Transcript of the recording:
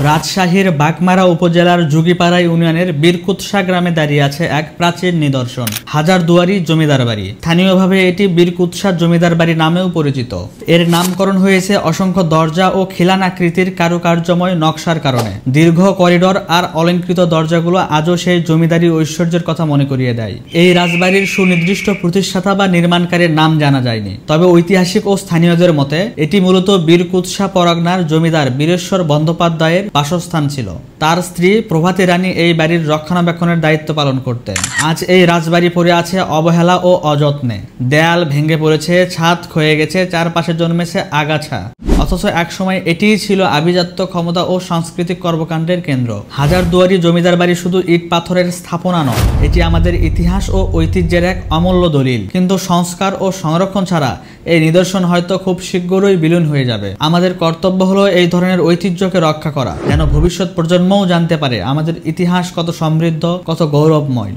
রাজশাহীর বাগমারা উপজেলার যুগীপাড়া ইউনিয়নের বীরকুৎসা গ্রামে দাঁড়িয়ে আছে এক প্রাচীন নিদর্শন, হাজারদুয়ারি জমিদার বাড়ি। স্থানীয়ভাবে এটি বীরকুৎসা জমিদার বাড়ি নামেও পরিচিত। এর নামকরণ হয়েছে অসংখ্য দরজা ও খিলান আকৃতির কারুকার্যময় নকশার কারণে। দীর্ঘ করিডোর আর অলংকৃত দরজাগুলো আজও সেই জমিদারি ঐশ্বর্যের কথা মনে করিয়ে দেয়। এই রাজবাড়ির সুনির্দিষ্ট প্রতিষ্ঠাতা বা নির্মাণকারীর নাম জানা যায়নি, তবে ঐতিহাসিক ও স্থানীয়দের মতে এটি মূলত বীরকুৎসা পরগনার জমিদার বীরেশ্বর বন্দ্যোপাধ্যায়ের বাসস্থান ছিল। তার স্ত্রী প্রভাতী রানী এই বাড়ির রক্ষণাবেক্ষণের দায়িত্ব পালন করতেন। আজ এই রাজবাড়ি পড়ে আছে অবহেলা ও অযত্নে। দেয়াল ভেঙে পড়েছে, ছাদ ক্ষয়ে গেছে, চারপাশে জন্মেছে আগাছা। অথচ একসময় এটিই ছিল আভিজাত্য, ক্ষমতা ও সাংস্কৃতিক কর্মকাণ্ডের কেন্দ্র। হাজারদুয়ারি জমিদার বাড়ি শুধু ইট পাথরের স্থাপনা নয়, এটি আমাদের ইতিহাস ও ঐতিহ্যের এক অমূল্য দলিল। কিন্তু সংস্কার ও সংরক্ষণ ছাড়া এই নিদর্শন হয়তো খুব শীঘ্রই বিলীন হয়ে যাবে। আমাদের কর্তব্য হলো এই ধরনের ঐতিহ্যকে রক্ষা করা, যেন ভবিষ্যৎ প্রজন্মও জানতে পারে আমাদের ইতিহাস কত সমৃদ্ধ, কত গৌরবময়।